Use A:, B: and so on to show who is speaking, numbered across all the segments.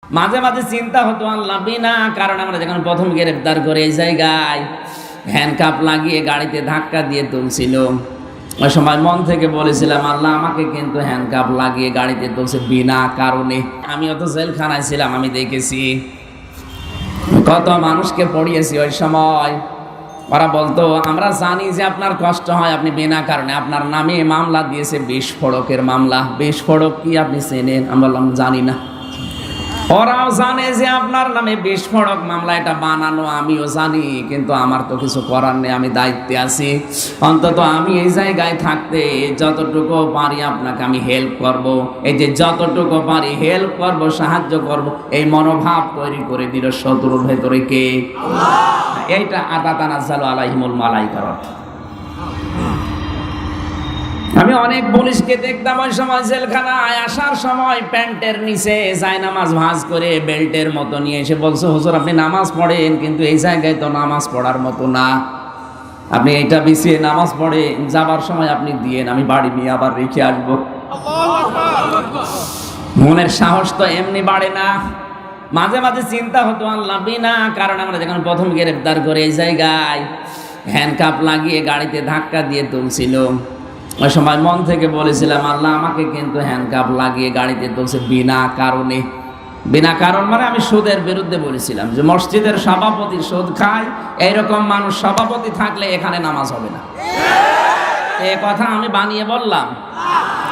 A: মাঝে মাঝে চিন্তা হতো আল্লাহ বিনা কারণ আমরা যখন প্রথম গ্রেফতার করে এই জায়গায় হ্যান্ডকাপ লাগিয়ে গাড়িতে ধাক্কা দিয়ে তুলছিল, ওই সময় মন থেকে বলেছিলাম আল্লাহ আমাকে কিন্তু হ্যান্ডকাপ লাগিয়ে গাড়িতে তুলছে বিনা কারণে। আমিও তো জেলখানায় ছিলাম, আমি দেখেছি কত মানুষকে পড়িয়েছি। ওই সময় ওরা বলতো আমরা জানি যে আপনার কষ্ট হয়, আপনি বিনা কারণে, আপনার নামে মামলা দিয়েছে বিস্ফোরকের মামলা। বিস্ফোরক কি আপনি চেনেন? আমরা বললাম জানি না। ওরাও জানে যে আপনার নামে বিস্ফোরক মামলা, এটা বানানো, আমিও জানি, কিন্তু আমার তো কিছু করার নেই, আমি দায়িত্বে আছি। অন্তত আমি এই জায়গায় থাকতে যতটুকু পারি আপনাকে আমি হেল্প করব। এই যে যতটুকু পারি হেল্প করব, সাহায্য করব, এই মনোভাব তৈরি করে দিল শত্রুর ভেতরে কে? এইটা আতাতানাজ্জালু আলাইহিমুল মালাইকা। আমি অনেক পুলিশকে দেখতাম ওই সময় জেলখানায় আসার সময় প্যান্টের নিচে জায়নামাজ ভাঁজ করে বেল্টের মতো নিয়ে এসে বলছে হুজুর আপনি নামাজ পড়েন, কিন্তু এই জায়গায় তো নামাজ পড়ার মতো না, আপনি এটা বিছিয়ে নামাজ পড়ে যাবার সময় আপনি দিয়েন, আমি বাড়ি নিয়ে আবার রেখে আসবো। মনের সাহস তো এমনি বাড়ে না। মাঝে মাঝে চিন্তা হতো আল্লাহ বিনা কারণ আমরা যখন প্রথম গ্রেফতার করে এই জায়গায় হ্যান্ডকাপ লাগিয়ে গাড়িতে ধাক্কা দিয়ে তুলছিল, ওই সময় মন থেকে বলেছিলাম আল্লাহ আমাকে কিন্তু হ্যান্ডকাপ লাগিয়ে গাড়িতে তুলছে বিনা কারণে। বিনা কারণ মানে আমি সুদের বিরুদ্ধে বলেছিলাম যে মসজিদের সভাপতি সুদ খায়, এইরকম মানুষ সভাপতি থাকলে এখানে নামাজ হবে না। এ কথা আমি বানিয়ে বললাম।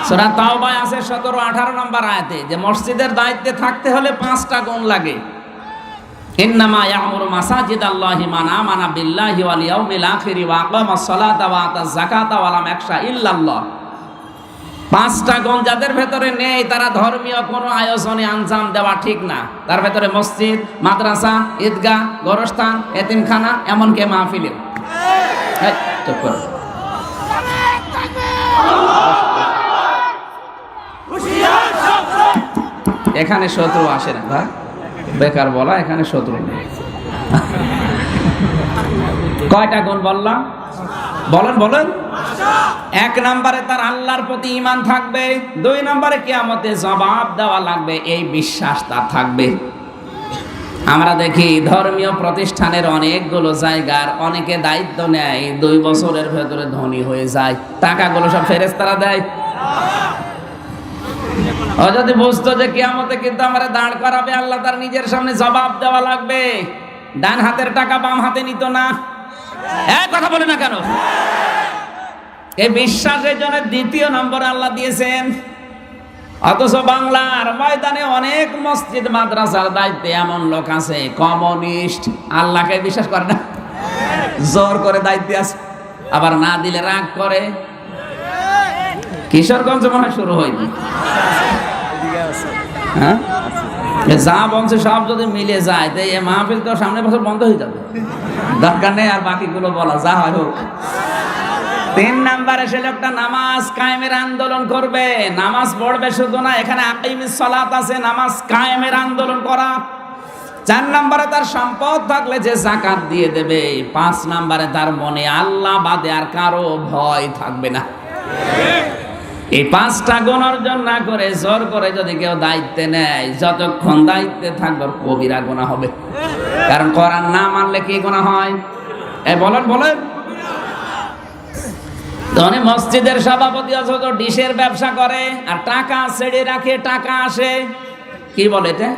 A: সূরা তাওবায় আছে 17-18 নম্বর আয়াতে যে মসজিদের দায়িত্বে থাকতে হলে 5টা গুণ লাগে। ইন্নামা ইয়ামুরু মাসাজিদাল্লাহি মান আমানা বিল্লাহি ওয়াল ইয়াউমিল আখিরি ওয়া আকামাস সালাতা ওয়া আতাজ যাকাতা ওয়া লাম ইয়াখশা ইল্লাল্লাহ। 5টা গুণ যাদের ভেতরে নেই তারা ধর্মীয় কোনো আয়োজনে আঞ্জাম দেওয়া ঠিক না। তার ভেতরে মসজিদ, মাদ্রাসা, ঈদগাহ, গোরস্থান, এতিমখানা, এমনকি মাহফিলে। চুপ করো। এখানে শত্রু আসে না ভাই, বেকার বলা, এখানে শত্রু নেই। কয়টা গুণ বললাম? বলেন বলেন। 1 নম্বরে তার আল্লাহর প্রতি ঈমান থাকবে, 2 নম্বরে কিয়ামতে জবাব দেওয়া লাগবে, এই বিশ্বাস তার থাকবে। আমরা দেখি ধর্মীয় প্রতিষ্ঠানের অনেকগুলো জায়গার অনেকে দায়িত্ব নেয়, 2 বছরের ভেতরে ধনী হয়ে যায়, টাকাগুলো সব ফেরেশতারা দেয়। ও যদি বুঝতো যে কিয়ামতে কিন্তু আমরা দাঁড় করাবে আল্লাহ, তার নিজের সামনে জবাব দেওয়া লাগবে, ডান হাতের টাকা বাম হাতে নিত না। এক কথা বলে না কেন? এই বিশ্বাসের জন্য 2 নম্বর আল্লাহ দিয়েছেন। অথচ বাংলার ময়দানে অনেক মসজিদ মাদ্রাসার দায়িত্বে এমন লোক আছে কমিউনিস্ট, আল্লাহকে বিশ্বাস করে না, জোর করে দায়িত্বে আছে, আবার না দিলে রাগ করে। কিশোরগঞ্জ মনে হয় শুরু হয়নি, হ্যাঁ? যা বলছে সব যদি মিলে যায় তো এই মাহফিল তো সামনের বছর বন্ধ হয়ে যাবে, দরকার নেই আর বাকিগুলো বলা, যা হয় হোক। 3 নম্বরে সে লোকটা নামাজ কায়েমের আন্দোলন করবে, নামাজ পড়বে শুধু না, এখানে আকিমিস সালাত আছে, নামাজ কায়েমের আন্দোলন করা। 4 নম্বরে তার সম্পদ থাকলে যে যাকাত দিয়ে দেবে। 5 নম্বরে তার মনে আল্লাহ বাদে আর কারো ভয় থাকবে না। এই 5টা গুণ অর্জন না করে জোর করে যদি কেউ দায়িত্বে নেয়, যতক্ষণ দায়িত্বে থাকবে কবিরা গুনাহ হবে। কারণ কোরআন না মানলে কি গুনাহ হয়? বলেন বলেন। ধনী মসজিদের সভাপতি অথচ ডিশের ব্যবসা করে আর টাকা ছেড়ে রাখে, টাকা আসে, কি বলে এটা?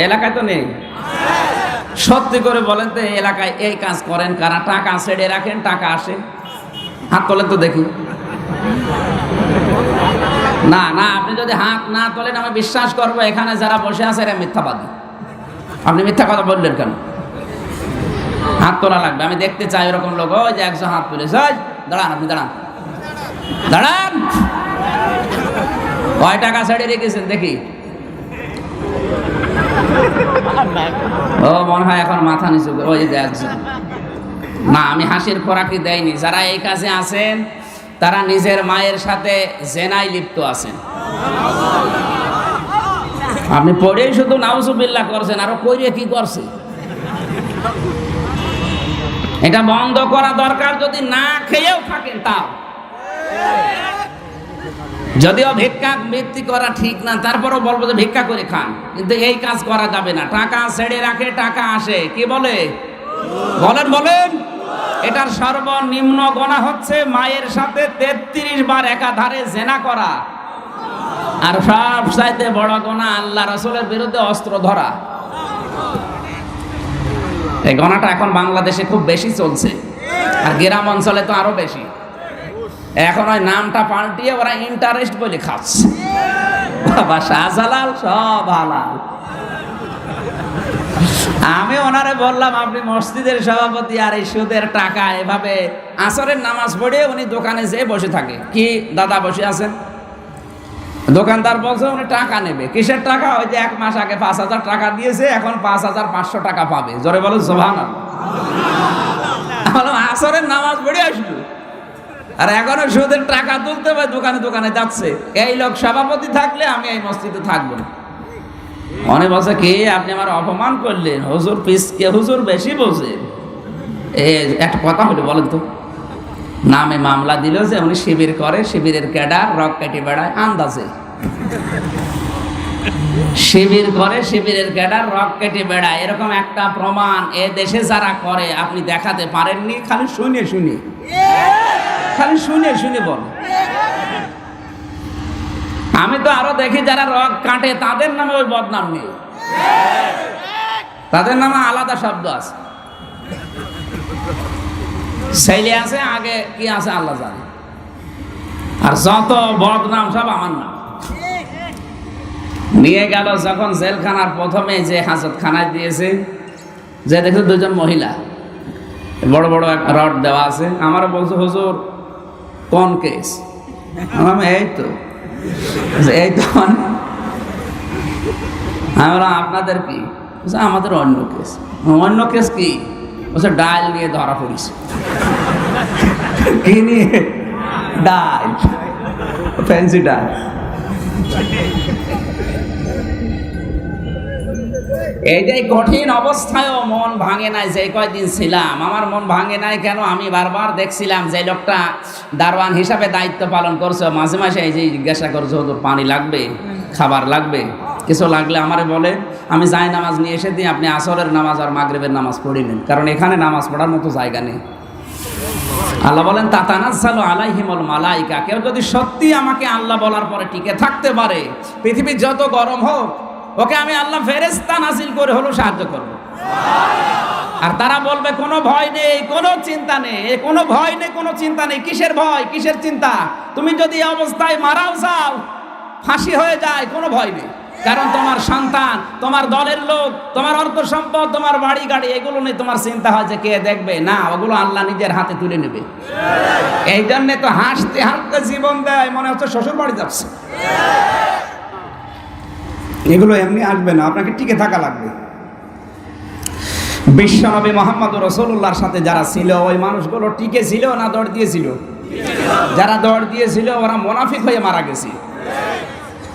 A: এলাকায় তো নেই। সত্যি করে বলেন তো এলাকায় এই কাজ করেন কারা? টাকা ছেড়ে রাখেন, টাকা আসে, হাত তোলেন তো দেখি। না না, আপনি যদি হাত না তোলেন আমি বিশ্বাস করবো এখানে যারা বসে আছে এরা মিথ্যাবাদী। আপনি মিথ্যা কথা বললেন কেন? হাত তোলা লাগবে, আমি দেখতে চাই এরকম লোক। ওই যে 100 হাত তুলেছে, দাঁড়ান, আপনি দাঁড়ান, দাঁড়ান। কয় টাকা ছেড়ে রেখেছেন দেখি? ও মনে হয় এখন মাথা নিচু, ওই যে 100। না, আমি হাসির খোরাকি দেয়নি। যারা এই কাজে আছেন তারা নিজের মায়ের সাথে জেনায় লিপ্ত আছেন। আপনি পড়েই শুধু নাউজুবিল্লাহ করছেন, আরো কইরে কি করছে? এটা বন্ধ করা দরকার, যদি না খেয়েও থাকেন তাও। যদিও ভিক্ষা বৃত্তি করা ঠিক না, তারপরও বলবো যে ভিক্ষা করে খান, কিন্তু এই কাজ করা যাবে না। টাকা ছেড়ে রাখে, টাকা আসে, কি বলে বলেন বলেন। এটার সর্বনিম্ন গোনা হচ্ছে মায়ের সাথে 33 বার একাধারে জেনা করা, আর সব চাইতে বড় গোনা আল্লাহ রাসূলের বিরুদ্ধে অস্ত্র ধরা। এই গোনাটা এখন বাংলাদেশে খুব বেশি চলছে, আর গ্রাম অঞ্চলে তো আরো বেশি। এখন ওই নামটা পাল্টিয়ে ওরা ইন্টারেস্ট বলে খাচ্ছে। বাবা শাহজালাল সব হালাল। আমি ওনারে বললাম, আপনি মসজিদের সভাপতি, আর এই সুদের টাকা এভাবে আসরের নামাজ পড়ে উনি দোকানে যেয়ে বসে থাকে। কি দাদা বসে আছেন? দোকানদার বলছে উনি টাকা নেবে। কিসের টাকা? ওই যে 1 মাস আগে 5,000 টাকা দিয়েছে, এখন 5,500 টাকা পাবে। জোরে বলো সুবহানাল্লাহ। আসরের নামাজ পড়ে আসলো, আর এখনো সুদের টাকা তুলতে হবে, দোকানে দোকানে যাচ্ছে। এই লোক সভাপতি থাকলে আমি এই মসজিদে থাকবো না। অনেক বলছে কি আপনি আমার অপমান করলেন, হুজুর পিসকে হুজুর বেশি বোঝেন। একটা কথা হলো, বলেন তো, নামে মামলা দিল যে উনি শিবির করে, শিবিরের ক্যাডার, রক কেটে বেড়ায় আন্দাজে। শিবির করে, শিবিরের ক্যাডার, রক কেটে বেড়ায়, এরকম একটা প্রমাণ এ দেশে যারা করে আপনি দেখাতে পারেননি? খালি শুনে শুনে, খালি শুনে শুনে বল। আমি তো আরো দেখি যারা রক কাটে তাদের নামে ওই বদনাম নেই, তাদের নামে আলাদা শব্দ আছে। ছেলে আছে, আগে কি আছে আল্লাহ জানে, আর যত বদনাম সব আমার নাম। নিয়ে গেল যখন জেলখানার প্রথমে যে হাজতখানায় দিয়েছে, যে দেখছে 2 জন মহিলা, বড় বড় রড দেওয়া আছে। আমার বলছে হুজুর কোন কেস? আমি এই তো আমি বললাম আপনাদের কি? আমাদের অন্য কেস। অন্য কেস কি? বলছে ডাল নিয়ে ধরা পড়িছে। কি নিয়ে? ডাল, ফ্যান্সি ডাল। এইটাই কঠিন অবস্থায়ও মন ভাঙে নাই। যে কয়দিন ছিলাম আমার মন ভাঙে নাই কেন? আমি বারবার দেখছিলাম যে লোকটা দারোয়ান হিসাবে দায়িত্ব পালন করছে, মাঝে মাঝে এই যে জিজ্ঞাসা করছে তোর পানি লাগবে, খাবার লাগবে, কিছু লাগলে আমারে বলে। আমি যাই নামাজ নিয়ে এসে দিই, আপনি আসরের নামাজ আর মাগরিবের নামাজ পড়ে নেন, কারণ এখানে নামাজ পড়ার মতো জায়গা নেই। আল্লাহ বলেন তাতানাজ্জালু আলাইহিমুল মালাইকা। কেউ যদি সত্যি আমাকে আল্লাহ বলার পরে টিকে থাকতে পারে, পৃথিবী যত গরম হোক, ওকে আমি আল্লাহ ফেরেশতা নাজিল করে হলো সাহায্য করব। আর তারা বলবে কোনো ভয় নেই, কোনো চিন্তা নেই, কোনো ভয় নেই, কোনো চিন্তা নেই। কিসের ভয়, কিসের চিন্তা? তুমি যদি এই অবস্থায় মারাও যাও, ফাঁসি হয়ে যায়, কোনো ভয় নেই, কারণ তোমার সন্তান, তোমার দলের লোক, তোমার অর্থ সম্পদ, তোমার বাড়ি গাড়ি, এগুলো নেই তোমার চিন্তা হয় যে কে দেখবে। না, ওগুলো আল্লাহ নিজের হাতে তুলে নেবে। এই জন্যে তো হাসতে হাসতে জীবন দেয়, মনে হচ্ছে শ্বশুর বাড়ি যাচ্ছে। এগুলো এমনি আসবে না, আপনাকে টিকে থাকা লাগবে। বিশ্বনবী মুহাম্মদুর রাসূলুল্লাহর সাথে যারা ছিল, ওই মানুষগুলো টিকে ছিল না দৌড় দিয়েছিল? যারা দৌড় দিয়েছিল ওরা মুনাফিক হয়ে মারা গেছে।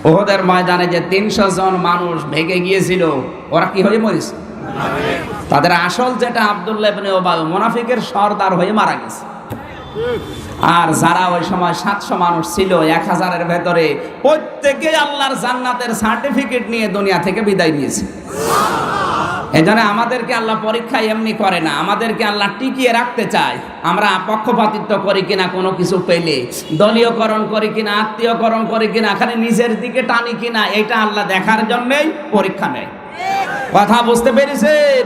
A: উহুদের ময়দানে যে 300 জন মানুষ ভেগে গিয়েছিল, ওরা কি হয়ে মরেছে? তাদের আসল যেটা আব্দুল্লাহ ইবনে উবাই, মুনাফিকের সর্দার হয়ে মারা গেছে। আর যারা ওই সময় 700 মানুষ ছিল 1000-এর ভেতরে, প্রত্যেকে আল্লাহর জান্নাতের সার্টিফিকেট নিয়ে দুনিয়া থেকে বিদায় নিয়েছে। এই জন্য আমাদেরকে আল্লাহ পরীক্ষায় এমনি করে না, আমাদেরকে আল্লাহ টিকিয়ে রাখতে চায়। আমরা পক্ষপাতিত্ব করি কিনা কোনো কিছু পেলে, দলীয়করণ করি কিনা, আত্মীয়করণ করি কিনা, খালি নিজের দিকে টানি কিনা, এটা আল্লাহ দেখার জন্যই পরীক্ষা নেয়। কথা বুঝতে পেরেছেন?